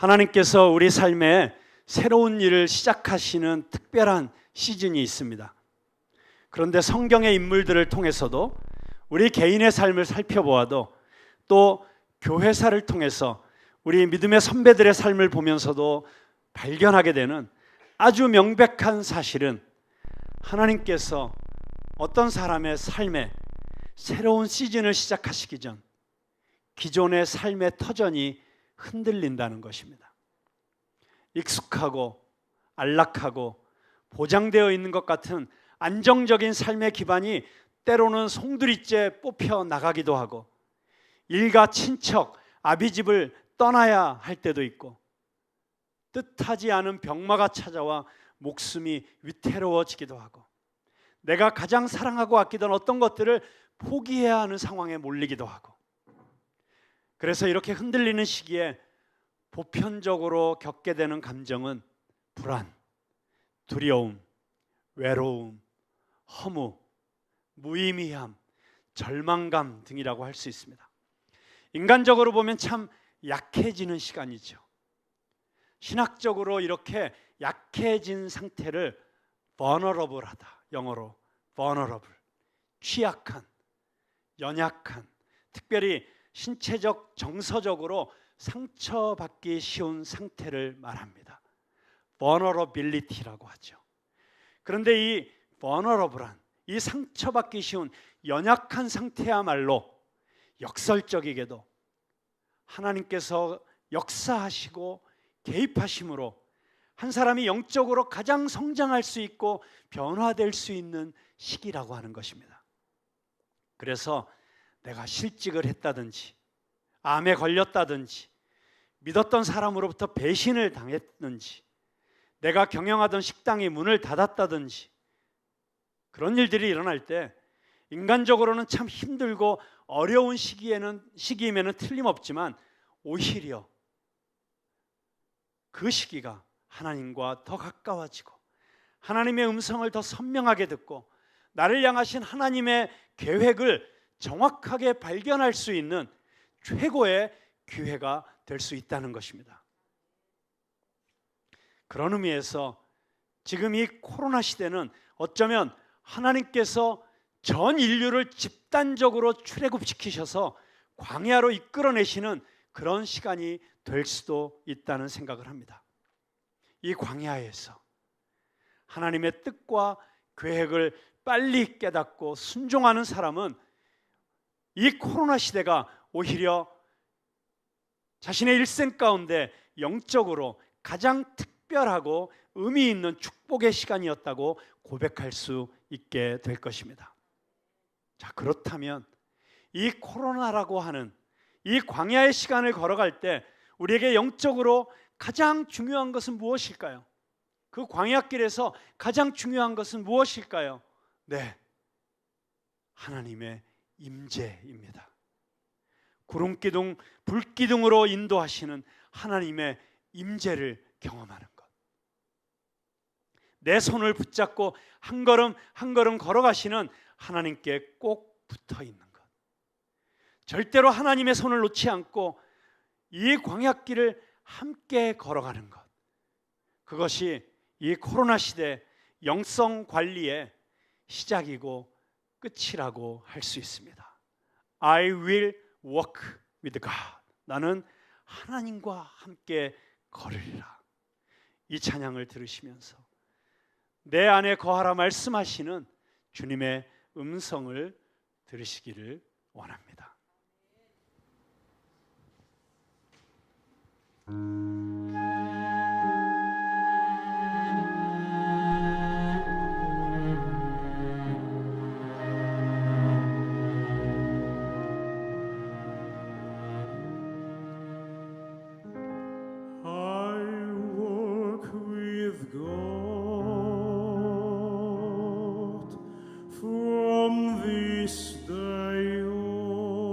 하나님께서 우리 삶에 새로운 일을 시작하시는 특별한 시즌이 있습니다. 그런데 성경의 인물들을 통해서도 우리 개인의 삶을 살펴보아도 또 교회사를 통해서 우리 믿음의 선배들의 삶을 보면서도 발견하게 되는 아주 명백한 사실은 하나님께서 어떤 사람의 삶에 새로운 시즌을 시작하시기 전 기존의 삶의 터전이 흔들린다는 것입니다. 익숙하고 안락하고 보장되어 있는 것 같은 안정적인 삶의 기반이 때로는 송두리째 뽑혀 나가기도 하고 일가 친척 아비집을 떠나야 할 때도 있고 뜻하지 않은 병마가 찾아와 목숨이 위태로워지기도 하고 내가 가장 사랑하고 아끼던 어떤 것들을 포기해야 하는 상황에 몰리기도 하고 그래서 이렇게 흔들리는 시기에 보편적으로 겪게 되는 감정은 불안, 두려움, 외로움, 허무, 무의미함, 절망감 등이라고 할 수 있습니다. 인간적으로 보면 참 약해지는 시간이죠. 신학적으로 이렇게 약해진 상태를 vulnerable하다, 영어로 vulnerable, 취약한, 연약한, 특별히 신체적, 정서적으로 상처받기 쉬운 상태를 말합니다. vulnerability라고 하죠. 그런데 이 vulnerable한, 이 상처받기 쉬운 연약한 상태야말로 역설적이게도 하나님께서 역사하시고 개입하심으로 한 사람이 영적으로 가장 성장할 수 있고 변화될 수 있는 시기라고 하는 것입니다. 그래서 내가 실직을 했다든지 암에 걸렸다든지 믿었던 사람으로부터 배신을 당했든지 내가 경영하던 식당이 문을 닫았다든지 그런 일들이 일어날 때 인간적으로는 참 힘들고 어려운 시기임에는 틀림없지만 오히려 그 시기가 하나님과 더 가까워지고 하나님의 음성을 더 선명하게 듣고 나를 향하신 하나님의 계획을 정확하게 발견할 수 있는 최고의 기회가 될 수 있다는 것입니다. 그런 의미에서 지금 이 코로나 시대는 어쩌면 하나님께서 전 인류를 집단적으로 출애굽시키셔서 광야로 이끌어내시는 그런 시간이 될 수도 있다는 생각을 합니다. 이 광야에서 하나님의 뜻과 계획을 빨리 깨닫고 순종하는 사람은 이 코로나 시대가 오히려 자신의 일생 가운데 영적으로 가장 특별하고 의미 있는 축복의 시간이었다고 고백할 수 있게 될 것입니다. 자, 그렇다면 이 코로나라고 하는 이 광야의 시간을 걸어갈 때 우리에게 영적으로 가장 중요한 것은 무엇일까요? 그 광야길에서 가장 중요한 것은 무엇일까요? 네, 하나님의 임재입니다. 구름기둥, 불기둥으로 인도하시는 하나님의 임재를 경험하는 것. 내 손을 붙잡고 한 걸음 한 걸음 걸어가시는 하나님께 꼭 붙어 있는 것. 절대로 하나님의 손을 놓지 않고 이 광야길을 함께 걸어가는 것. 그것이 이 코로나 시대 영성 관리의 시작이고 끝이라고 할 수 있습니다. I will walk with God. 나는 하나님과 함께 걸으리라. 이 찬양을 들으시면서 내 안에 거하라 말씀하시는 주님의 음성을 들으시기를 원합니다. From this day on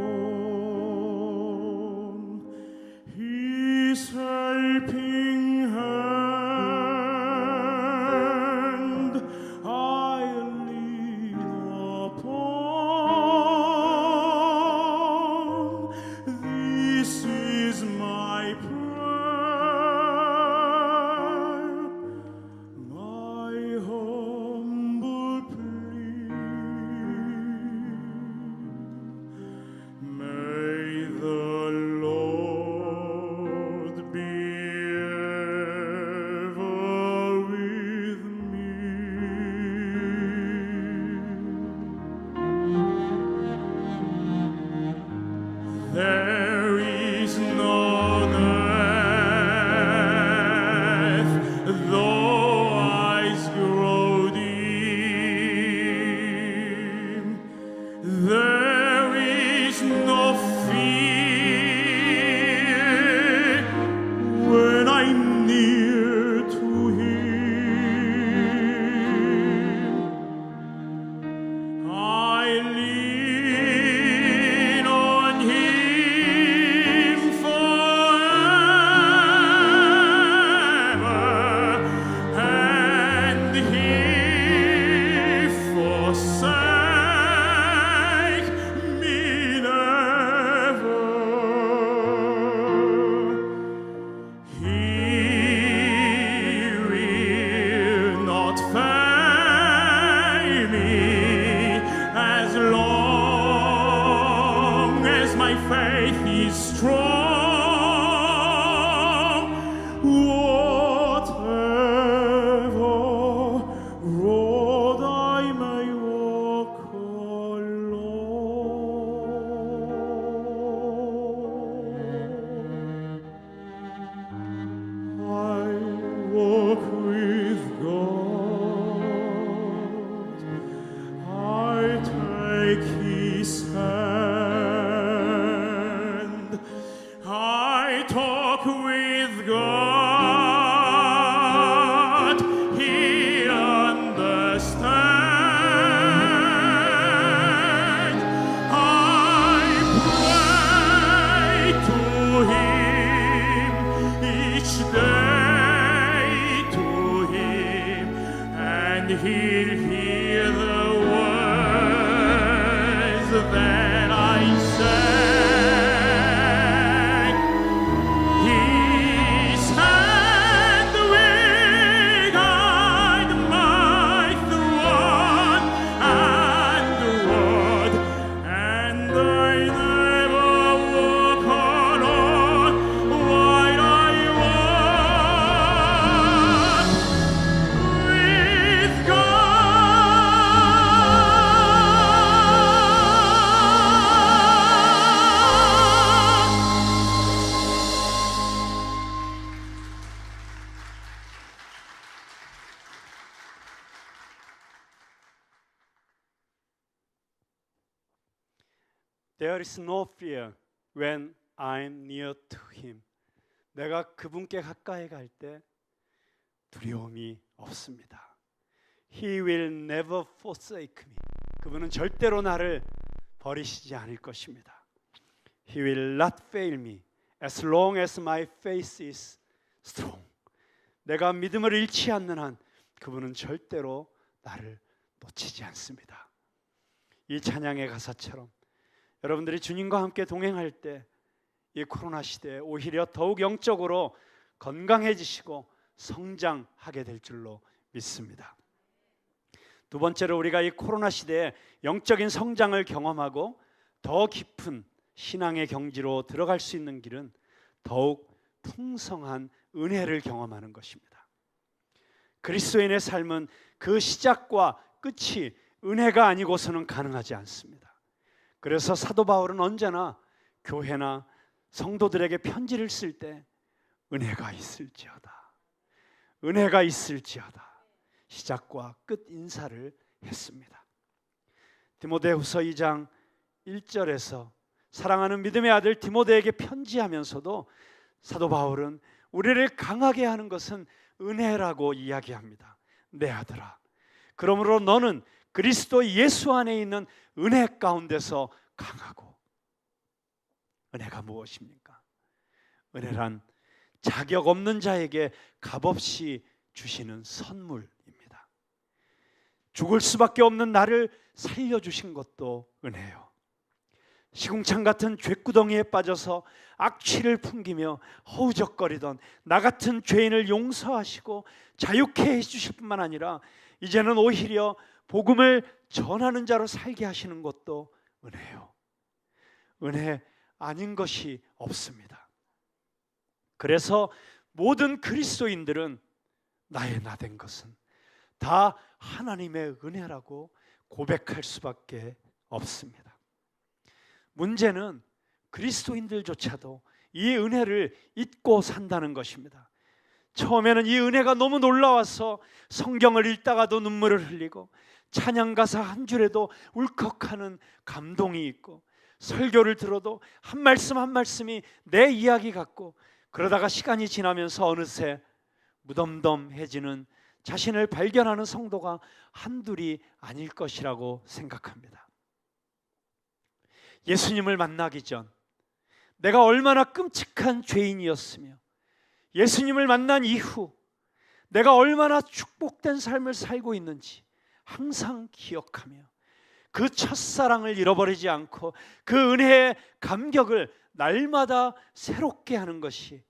with God he understands. I pray to him each day, to him, and he'll hear the words that I sang. His hand will guide my thought and word, and I never walk alone while I walk with There is no fear when I'm near to him. 내가 그분께 가까이 갈 때 두려움이 없습니다. He will never forsake me. 그분은 절대로 나를 버리시지 않을 것입니다. He will not fail me as long as my faith is strong. 내가 믿음을 잃지 않는 한 그분은 절대로 나를 놓치지 않습니다. 이 찬양의 가사처럼 여러분들이 주님과 함께 동행할 때 이 코로나 시대에 오히려 더욱 영적으로 건강해지시고 성장하게 될 줄로 믿습니다. 두 번째로 우리가 이 코로나 시대에 영적인 성장을 경험하고 더 깊은 신앙의 경지로 들어갈 수 있는 길은 더욱 풍성한 은혜를 경험하는 것입니다. 그리스도인의 삶은 그 시작과 끝이 은혜가 아니고서는 가능하지 않습니다. 그래서 사도 바울은 언제나 교회나 성도들에게 편지를 쓸 때 은혜가 있을지어다, 은혜가 있을지어다 시작과 끝 인사를 했습니다. 디모데후서 2장 1절에서 사랑하는 믿음의 아들 디모데에게 편지하면서도 사도 바울은 우리를 강하게 하는 것은 은혜라고 이야기합니다. 내 아들아, 그러므로 너는 그리스도 예수 안에 있는 은혜 가운데서 강하고. 은혜가 무엇입니까? 은혜란 자격 없는 자에게 값없이 주시는 선물입니다. 죽을 수밖에 없는 나를 살려주신 것도 은혜요. 시궁창 같은 죗구덩이에 빠져서 악취를 풍기며 허우적거리던 나 같은 죄인을 용서하시고 자유케 해주실 뿐만 아니라 이제는 오히려 복음을 전하는 자로 살게 하시는 것도 은혜요. 은혜 아닌 것이 없습니다. 그래서 모든 그리스도인들은 나의 나 된 것은 다 하나님의 은혜라고 고백할 수밖에 없습니다. 문제는 그리스도인들조차도 이 은혜를 잊고 산다는 것입니다. 처음에는 이 은혜가 너무 놀라워서 성경을 읽다가도 눈물을 흘리고 찬양가사 한 줄에도 울컥하는 감동이 있고 설교를 들어도 한 말씀 한 말씀이 내 이야기 같고 그러다가 시간이 지나면서 어느새 무덤덤해지는 자신을 발견하는 성도가 한둘이 아닐 것이라고 생각합니다. 예수님을 만나기 전 내가 얼마나 끔찍한 죄인이었으며 예수님을 만난 이후 내가 얼마나 축복된 삶을 살고 있는지 항상 기억하며 그 첫사랑을 잃어버리지 않고 그 은혜의 감격을 날마다 새롭게 하는 것이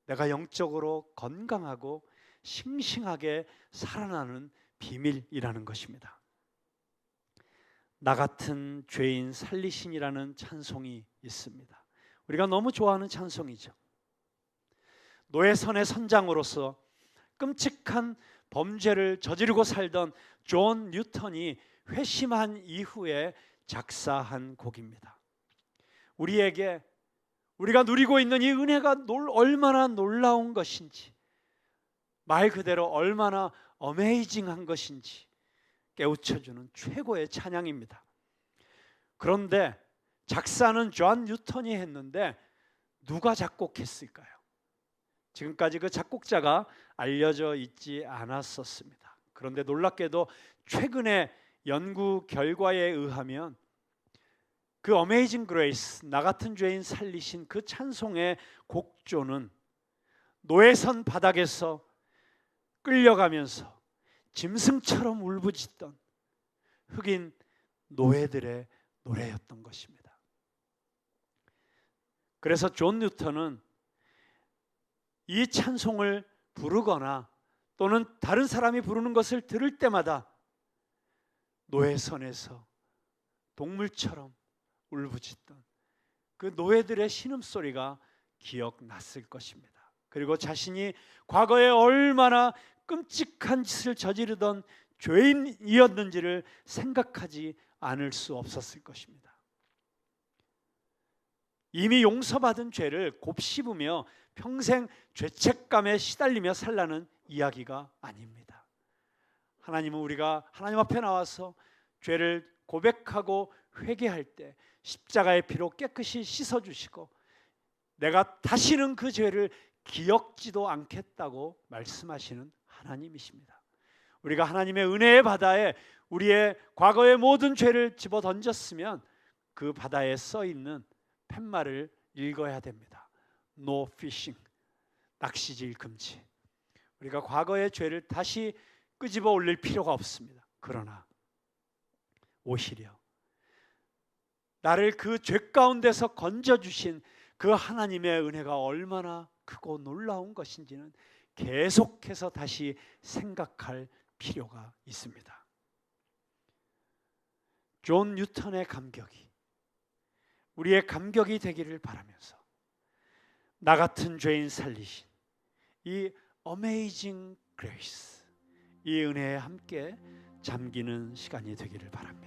내가 영적으로 건강하고 싱싱하게 살아나는 비밀이라는 것입니다. 나 같은 죄인 살리신이라는 찬송이 있습니다. 우리가 너무 좋아하는 찬송이죠. 노예선의 선장으로서 끔찍한 범죄를 저지르고 살던 존 뉴턴이 회심한 이후에 작사한 곡입니다. 우리에게 우리가 누리고 있는 이 은혜가 얼마나 놀라운 것인지, 말 그대로 얼마나 어메이징한 것인지 깨우쳐주는 최고의 찬양입니다. 그런데 작사는 존 뉴턴이 했는데 누가 작곡했을까요? 지금까지 그 작곡자가 알려져 있지 않았었습니다. 그런데 놀랍게도 최근의 연구 결과에 의하면 그 어메이징 그레이스, 나 같은 죄인 살리신 그 찬송의 곡조는 노예선 바닥에서 끌려가면서 짐승처럼 울부짖던 흑인 노예들의 노래였던 것입니다. 그래서 존 뉴턴은 이 찬송을 부르거나 또는 다른 사람이 부르는 것을 들을 때마다 노예선에서 동물처럼 울부짖던 그 노예들의 신음소리가 기억났을 것입니다. 그리고 자신이 과거에 얼마나 끔찍한 짓을 저지르던 죄인이었는지를 생각하지 않을 수 없었을 것입니다. 이미 용서받은 죄를 곱씹으며 평생 죄책감에 시달리며 살라는 이야기가 아닙니다. 하나님은 우리가 하나님 앞에 나와서 죄를 고백하고 회개할 때 십자가의 피로 깨끗이 씻어주시고 내가 다시는 그 죄를 기억지도 않겠다고 말씀하시는 하나님이십니다. 우리가 하나님의 은혜의 바다에 우리의 과거의 모든 죄를 집어 던졌으면 그 바다에 써 있는 팻말을 읽어야 됩니다. No fishing, 낚시질 금지. 우리가 과거의 죄를 다시 끄집어 올릴 필요가 없습니다. 그러나 오히려 나를 그 죄 가운데서 건져주신 그 하나님의 은혜가 얼마나 크고 놀라운 것인지는 계속해서 다시 생각할 필요가 있습니다. 존 뉴턴의 감격이 우리의 감격이 되기를 바라면서 나 같은 죄인 살리신 이 어메이징 그레이스, 이 은혜에 함께 잠기는 시간이 되기를 바랍니다.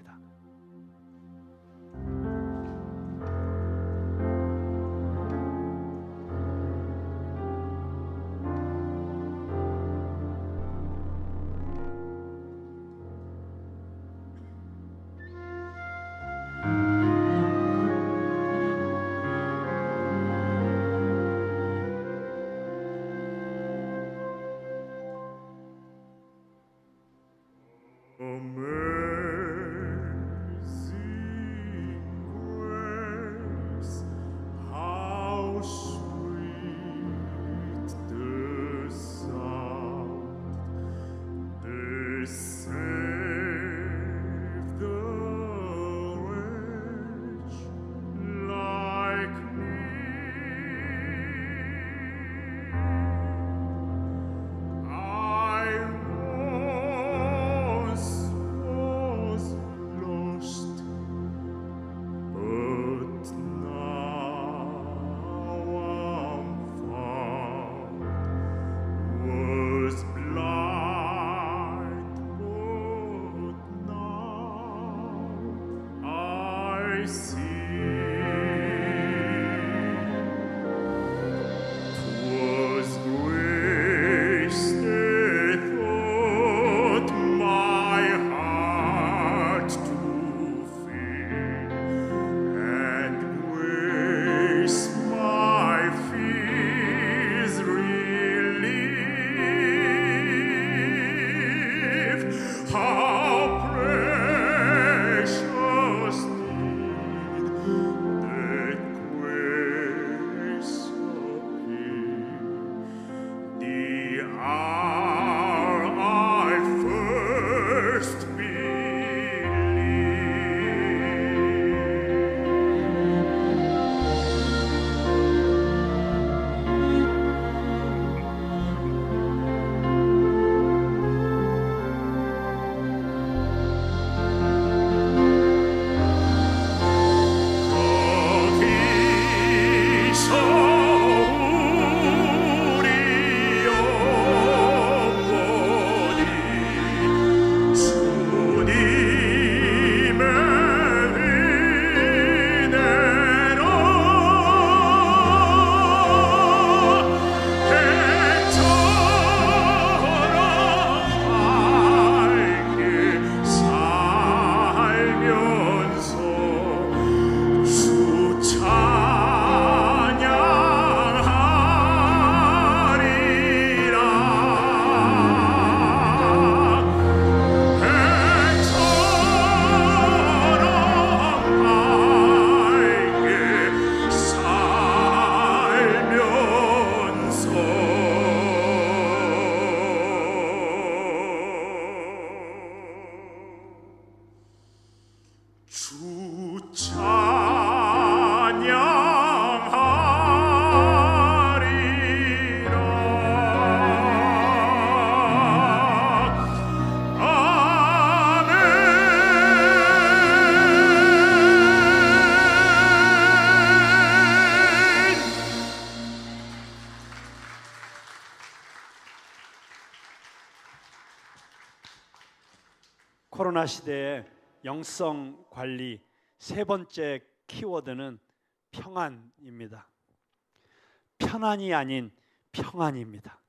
코로나 시대의 영성 관리 세 번째 키워드는 평안입니다. 편안이 아닌 평안입니다.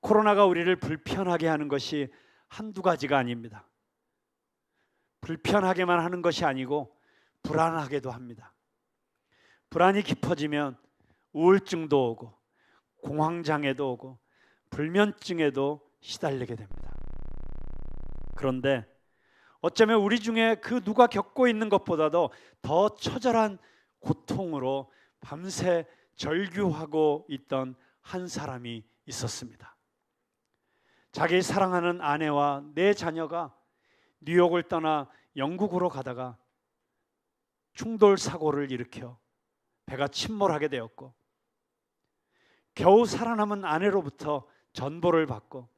코로나가 우리를 불편하게 하는 것이 한두 가지가 아닙니다. 불편하게만 하는 것이 아니고 불안하게도 합니다. 불안이 깊어지면 우울증도 오고 공황장애도 오고 불면증에도 시달리게 됩니다. 그런데 어쩌면 우리 중에 그 누가 겪고 있는 것보다도 더 처절한 고통으로 밤새 절규하고 있던 한 사람이 있었습니다. 자기 사랑하는 아내와 네 자녀가 뉴욕을 떠나 영국으로 가다가 충돌 사고를 일으켜 배가 침몰하게 되었고, 겨우 살아남은 아내로부터 전보를 받고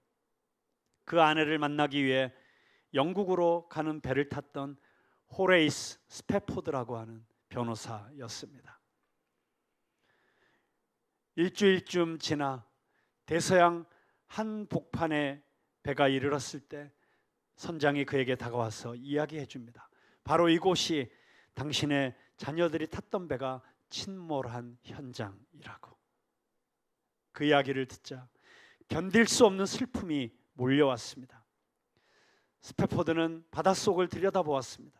그 아내를 만나기 위해 영국으로 가는 배를 탔던 호레이스 스패포드라고 하는 변호사였습니다. 일주일쯤 지나 대서양 한 복판에 배가 이르렀을 때 선장이 그에게 다가와서 이야기해 줍니다. 바로 이곳이 당신의 자녀들이 탔던 배가 침몰한 현장이라고. 그 이야기를 듣자 견딜 수 없는 슬픔이 몰려왔습니다. 스패포드는 바닷속을 들여다보았습니다.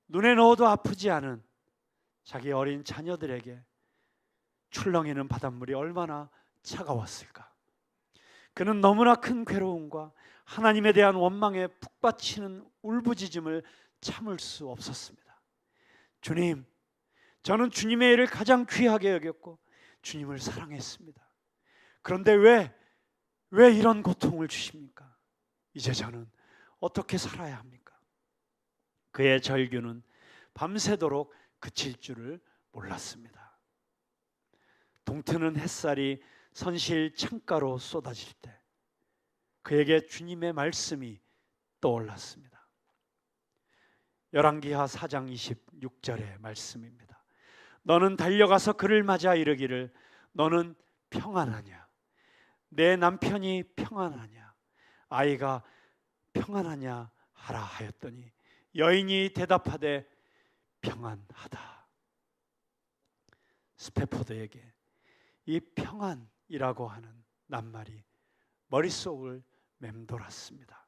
눈에 넣어도 아프지 않은 자기 어린 자녀들에게 출렁이는 바닷물이 얼마나 차가웠을까. 그는 너무나 큰 괴로움과 하나님에 대한 원망에 북받치는 울부짖음을 참을 수 없었습니다. 주님, 저는 주님의 일을 가장 귀하게 여겼고 주님을 사랑했습니다. 그런데 왜 이런 고통을 주십니까? 이제 저는 어떻게 살아야 합니까? 그의 절규는 밤새도록 그칠 줄을 몰랐습니다. 동트는 햇살이 선실 창가로 쏟아질 때 그에게 주님의 말씀이 떠올랐습니다. 열왕기하 4장 26절의 말씀입니다. 너는 달려가서 그를 맞아 이르기를 너는 평안하냐? 내 남편이 평안하냐? 아이가 평안하냐 하라 하였더니 여인이 대답하되 평안하다. 스패포드에게 이 평안이라고 하는 낱말이 머릿속을 맴돌았습니다.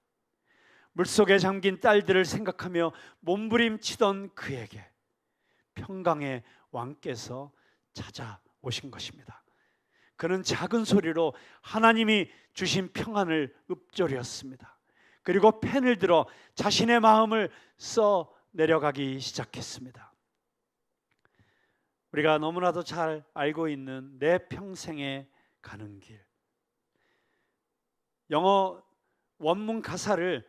물속에 잠긴 딸들을 생각하며 몸부림치던 그에게 평강의 왕께서 찾아오신 것입니다. 그는 작은 소리로 하나님이 주신 평안을 읊조렸습니다. 그리고 펜을 들어 자신의 마음을 써 내려가기 시작했습니다. 우리가 너무나도 잘 알고 있는 내 평생에 가는 길. 영어 원문 가사를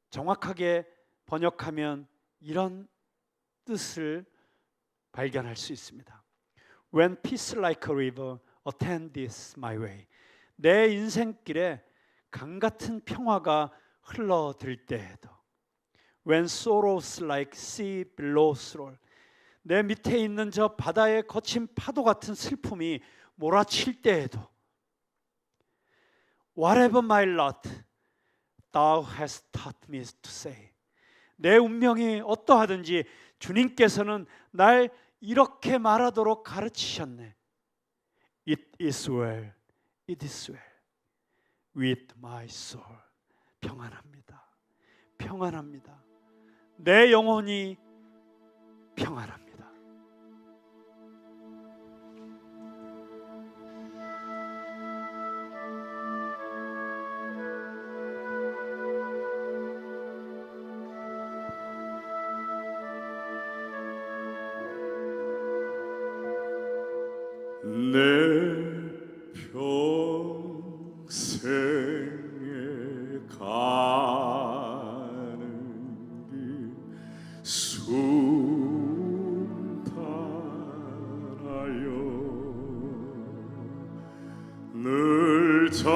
정확하게 번역하면 이런 뜻을 발견할 수 있습니다. When peace like a river attends my way. 내 인생길에 강 같은 평화가 흘러들 때에도 When sorrows like sea billows roll. 내 밑에 있는 저 바다의 거친 파도 같은 슬픔이 몰아칠 때에도 Whatever my lot, thou hast taught me to say. 내 운명이 어떠하든지 주님께서는 날 이렇게 말하도록 가르치셨네. It is well, it is well with my soul. 평안합니다. 평안합니다. 내 영혼이 평안합니다. 내 평생에 가는 길 순탄하여 늘 잔잔한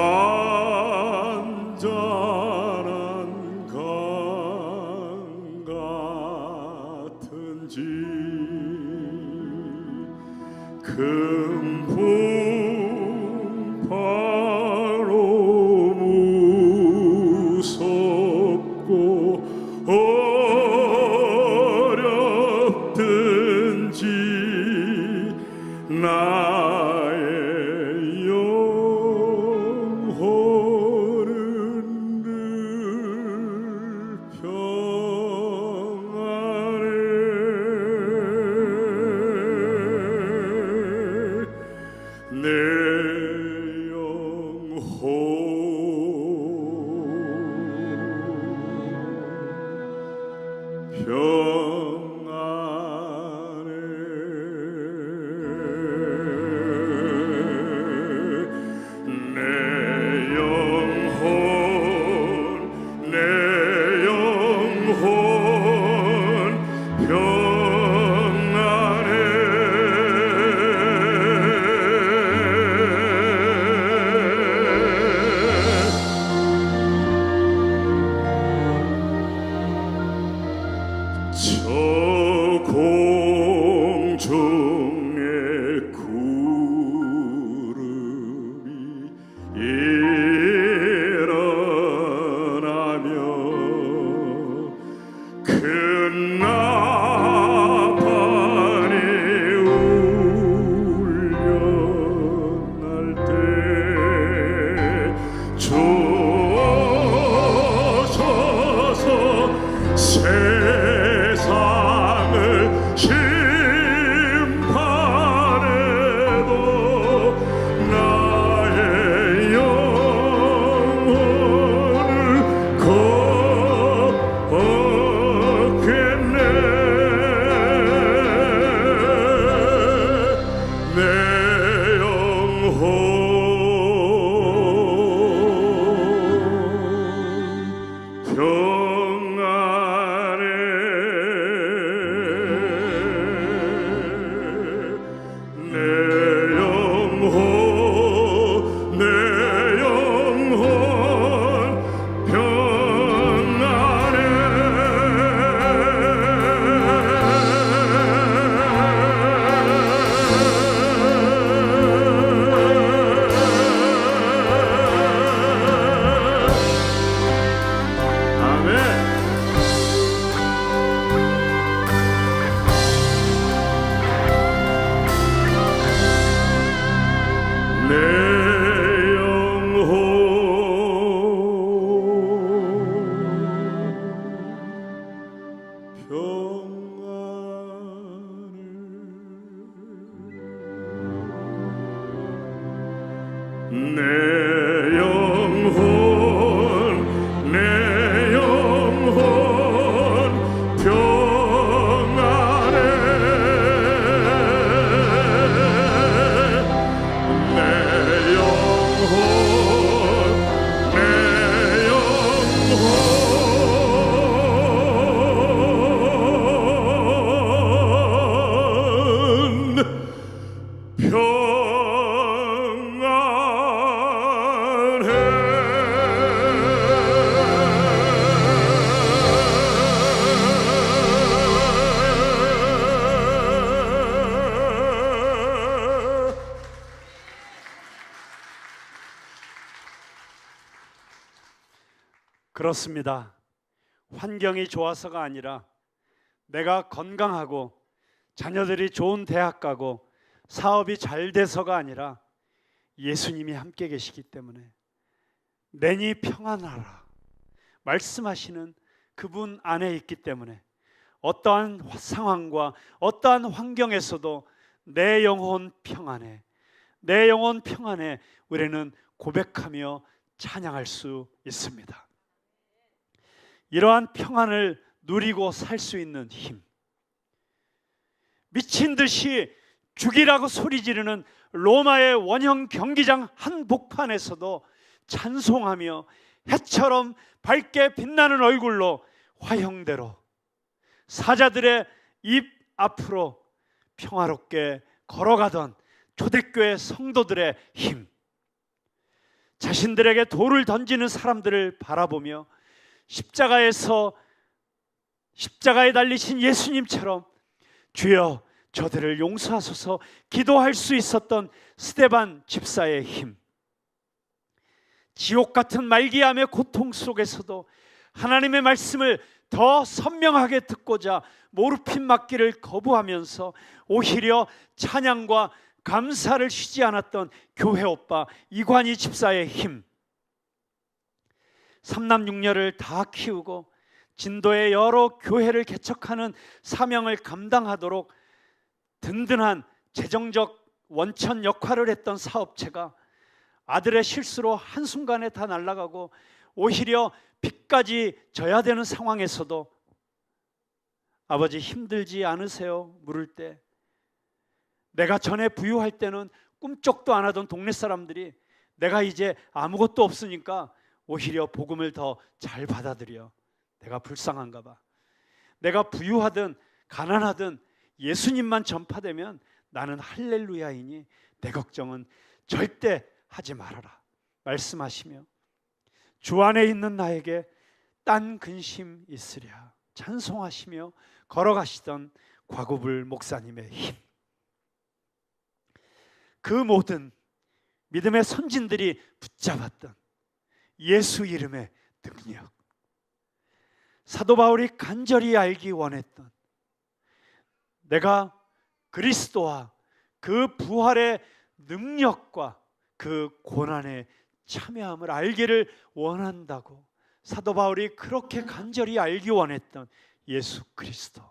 강 같은지 큰 풍파로 무서워 내 영혼 저 공중의 구름이 일어나며 큰 나팔이 울려날 때 주 오셔서 세상을 심판해도 나의 영혼을 걷겠네. 내 영혼 평안해. 내 영혼 평안해. 아멘. 내 영혼 그렇습니다. 환경이 좋아서가 아니라 내가 건강하고 자녀들이 좋은 대학 가고 사업이 잘 돼서가 아니라 예수님이 함께 계시기 때문에 내니 평안하라 말씀하시는 그분 안에 있기 때문에 어떠한 상황과 어떠한 환경에서도 내 영혼 평안해, 내 영혼 평안해 우리는 고백하며 찬양할 수 있습니다. 이러한 평안을 누리고 살 수 있는 힘, 미친 듯이 죽이라고 소리 지르는 로마의 원형 경기장 한복판에서도 찬송하며 해처럼 밝게 빛나는 얼굴로 화형대로 사자들의 입 앞으로 평화롭게 걸어가던 초대교회 성도들의 힘, 자신들에게 돌을 던지는 사람들을 바라보며 십자가에 달리신 예수님처럼 주여 저들을 용서하소서 기도할 수 있었던 스데반 집사의 힘, 지옥 같은 말기암의 고통 속에서도 하나님의 말씀을 더 선명하게 듣고자 모르핀 맞기를 거부하면서 오히려 찬양과 감사를 쉬지 않았던 교회 오빠 이관희 집사의 힘, 삼남육녀를 다 키우고 진도의 여러 교회를 개척하는 사명을 감당하도록 든든한 재정적 원천 역할을 했던 사업체가 아들의 실수로 한순간에 다 날아가고 오히려 빚까지 져야 되는 상황에서도 아버지 힘들지 않으세요? 물을 때 내가 전에 부유할 때는 꿈쩍도 안 하던 동네 사람들이 내가 이제 아무것도 없으니까 오히려 복음을 더 잘 받아들여. 내가 불쌍한가 봐. 내가 부유하든 가난하든 예수님만 전파되면 나는 할렐루야이니 내 걱정은 절대 하지 말아라 말씀하시며 주 안에 있는 나에게 딴 근심 있으랴 찬송하시며 걸어가시던 곽우불 목사님의 힘, 그 모든 믿음의 선진들이 붙잡았던 예수 이름의 능력, 사도 바울이 간절히 알기 원했던 내가 그리스도와 그 부활의 능력과 그 고난에 참여함을 알기를 원한다고 사도 바울이 그렇게 간절히 알기 원했던 예수 그리스도,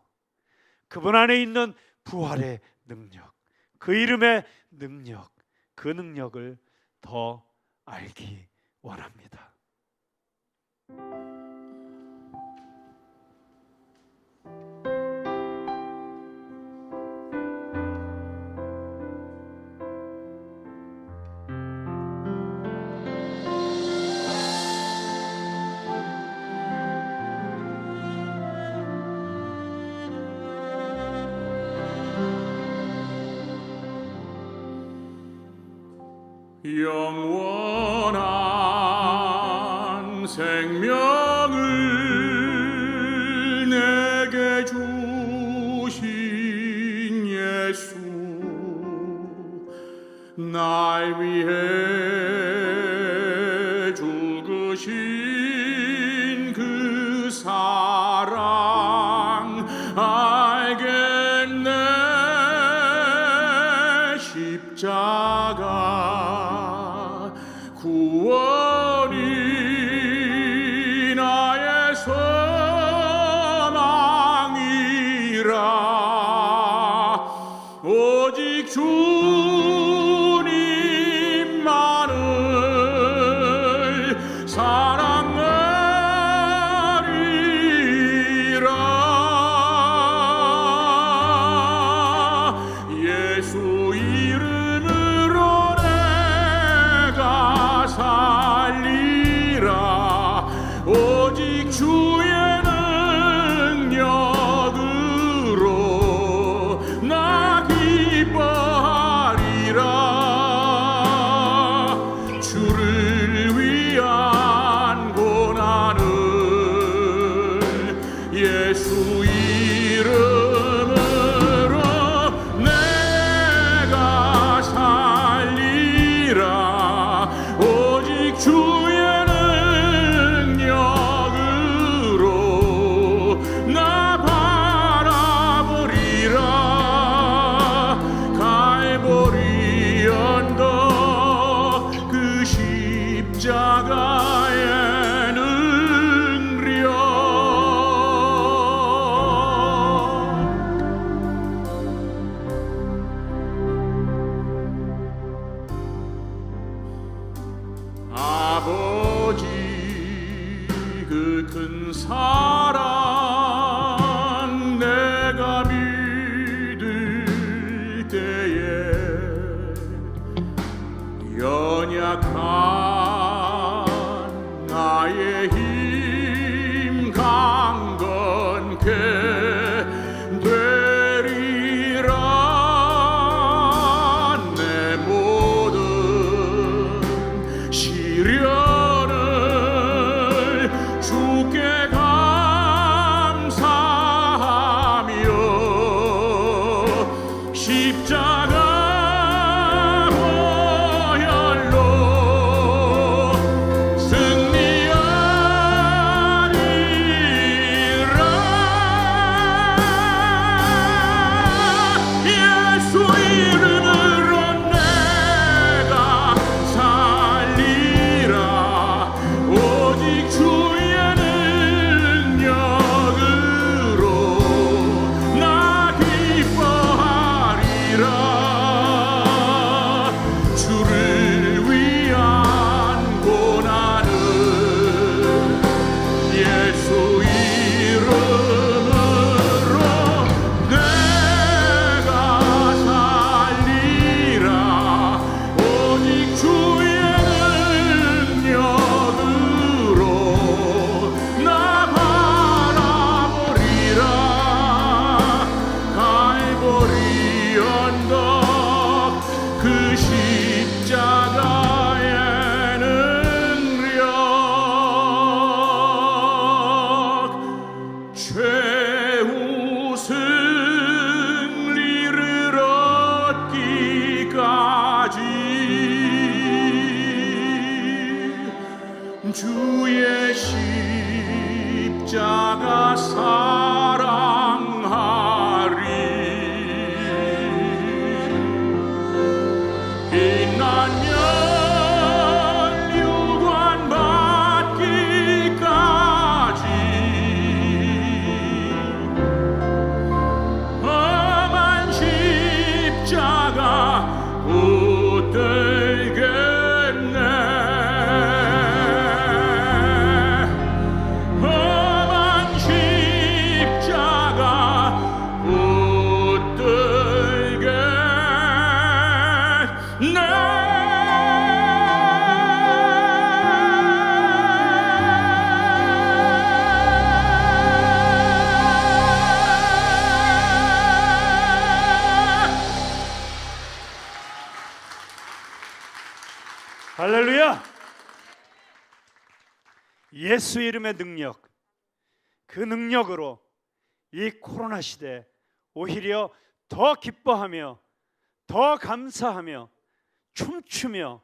그분 안에 있는 부활의 능력, 그 이름의 능력, 그 능력을 더 알기 원합니다. 영원한 생명을 내게 주신 예수, 날 위해 죽으신 그 사랑 알겠네. 십자가 구원이 나의 소망이라. 오직 주님만을 사랑하리라. 예수 이름으로 내가 살리라. 오직 주의 능력으로 나 기뻐하리라. 주를 위한 고난을 예수 이름으로 내가 살리라. 오직 주의 능력으로 나 바라보리라. 갈보리 언덕 그 십자가의 능력. 아버지 그 큰 사랑 내가 믿을 때에 연약한 나의 힘 강건케 되리라. 내 모든 시련을 주께 감사하며 십자가 보혈로 주를 위한 고난은 예수 이름으로 내가 살리라. 오직 주의 능력으로 나 바라보리라. 갈보리 언덕 그 십자가의 능력, 최후 승리를 얻기까지 주의 십자가 사랑하리. 빛나면 유관 받기까지 험한 십자가 붙들겠네. 험한 십자가 붙들겠네. 할렐루야! 예수 이름의 능력, 그 능력으로 이 코로나 시대 오히려 더 기뻐하며 더 감사하며 춤추며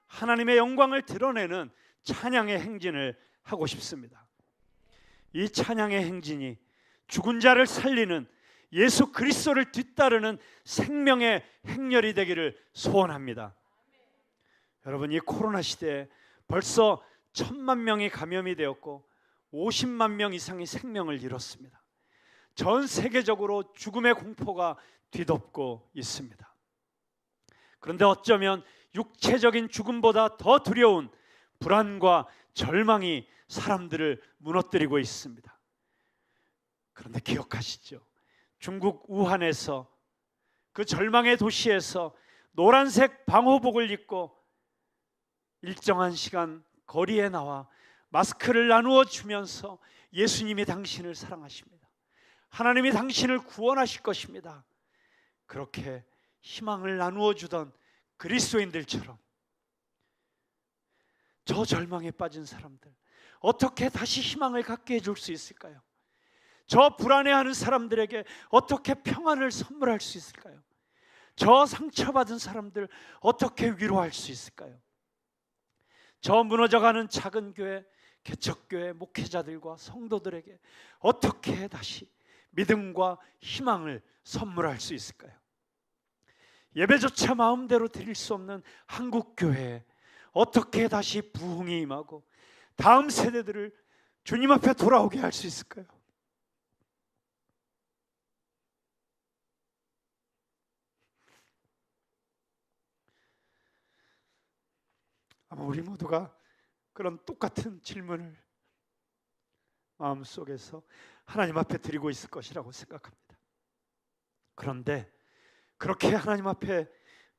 하나님의 영광을 드러내는 찬양의 행진을 하고 싶습니다. 이 찬양의 행진이 죽은 자를 살리는 예수 그리스도를 뒤따르는 생명의 행렬이 되기를 소원합니다. 여러분, 이 코로나 시대에 벌써 1,000만 명이 감염이 되었고 50만 명 이상이 생명을 잃었습니다. 전 세계적으로 죽음의 공포가 뒤덮고 있습니다. 그런데 어쩌면 육체적인 죽음보다 더 두려운 불안과 절망이 사람들을 무너뜨리고 있습니다. 그런데 기억하시죠? 중국 우한에서, 그 절망의 도시에서 노란색 방호복을 입고 일정한 시간 거리에 나와 마스크를 나누어 주면서 예수님이 당신을 사랑하십니다. 하나님이 당신을 구원하실 것입니다. 그렇게 희망을 나누어 주던 그리스도인들처럼 저 절망에 빠진 사람들 어떻게 다시 희망을 갖게 해줄 수 있을까요? 저 불안해하는 사람들에게 어떻게 평안을 선물할 수 있을까요? 저 상처받은 사람들 어떻게 위로할 수 있을까요? 저 무너져가는 작은 교회, 개척교회 목회자들과 성도들에게 어떻게 다시 믿음과 희망을 선물할 수 있을까요? 예배조차 마음대로 드릴 수 없는 한국교회에 어떻게 다시 부흥이 임하고 다음 세대들을 주님 앞에 돌아오게 할 수 있을까요? 아마 우리 모두가 그런 똑같은 질문을 마음속에서 하나님 앞에 드리고 있을 것이라고 생각합니다. 그런데 그렇게 하나님 앞에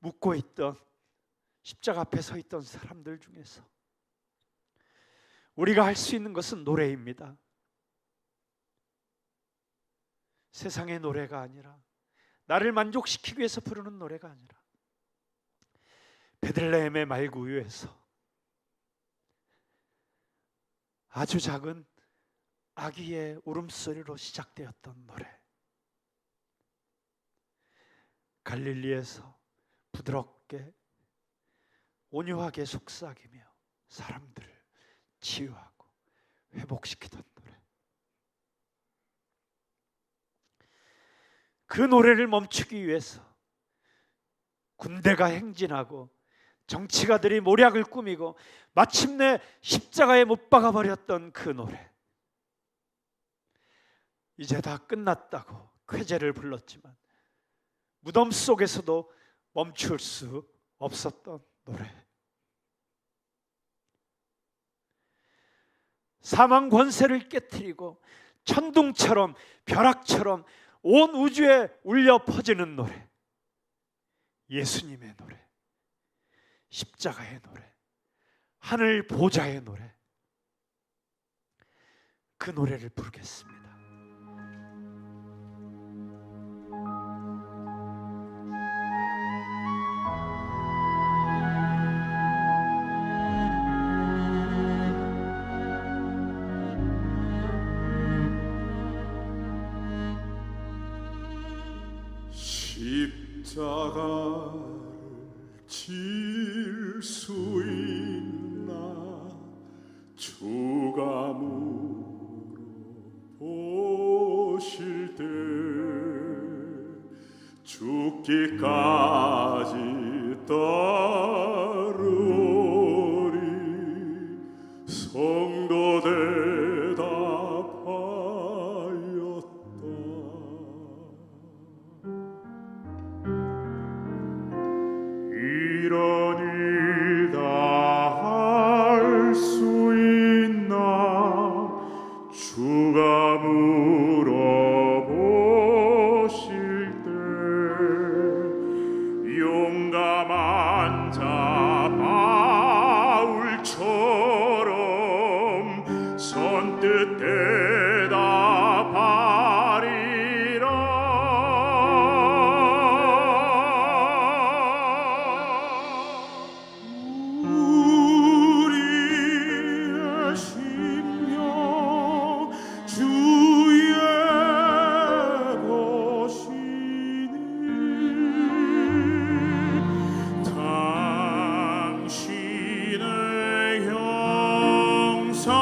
묻고 있던, 십자가 앞에 서 있던 사람들 중에서 우리가 할 수 있는 것은 노래입니다. 세상의 노래가 아니라, 나를 만족시키기 위해서 부르는 노래가 아니라, 베들레헴의 말구유에서 아주 작은 아기의 울음소리로 시작되었던 노래, 갈릴리에서 부드럽게 온유하게 속삭이며 사람들을 치유하고 회복시키던 노래, 그 노래를 멈추기 위해서 군대가 행진하고 정치가들이 모략을 꾸미고 마침내 십자가에 못 박아버렸던 그 노래, 이제 다 끝났다고 쾌재를 불렀지만 무덤 속에서도 멈출 수 없었던 노래, 사망 권세를 깨뜨리고 천둥처럼 벼락처럼 온 우주에 울려 퍼지는 노래, 예수님의 노래, 십자가의 노래, 하늘 보좌의 노래, 그 노래를 부르겠습니다. 십자가를 질 수 있나 주가 물어보실 때 죽기까지 따르오리 성도 대답하였다. 이런 일 다 할 수 있나 주가 물어보실 때 용감한 자 바울처럼 선뜻 대답하리라. 우리의 심령 주의 것이니 당신의 형상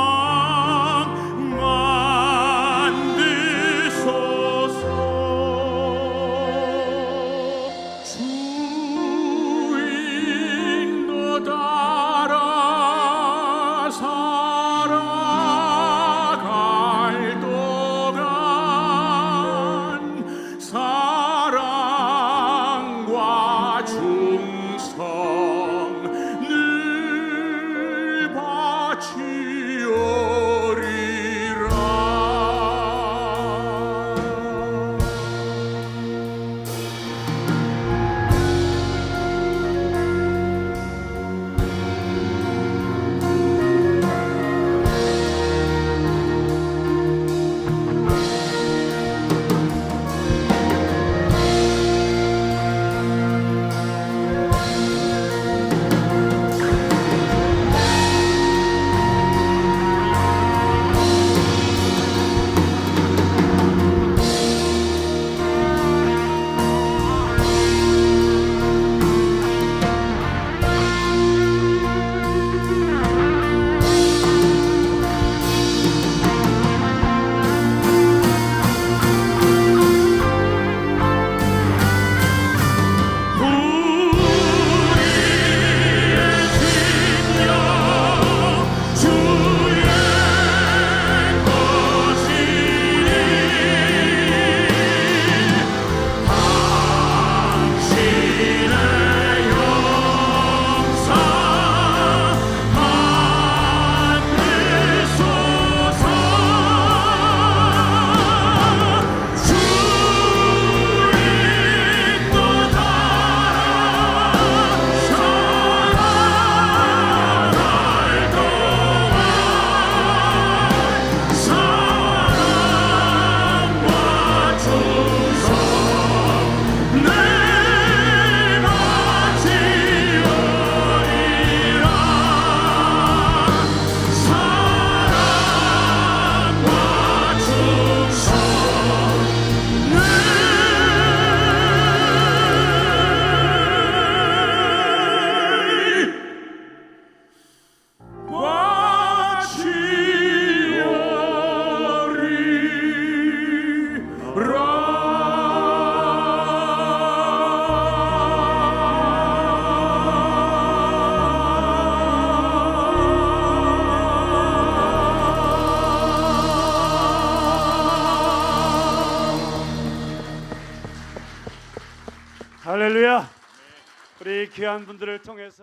만드소서. 주인도 따라 살아갈 동안 사랑과 충성 늘 바치오리라. 할렐루야. 우리 귀한 분들을 통해서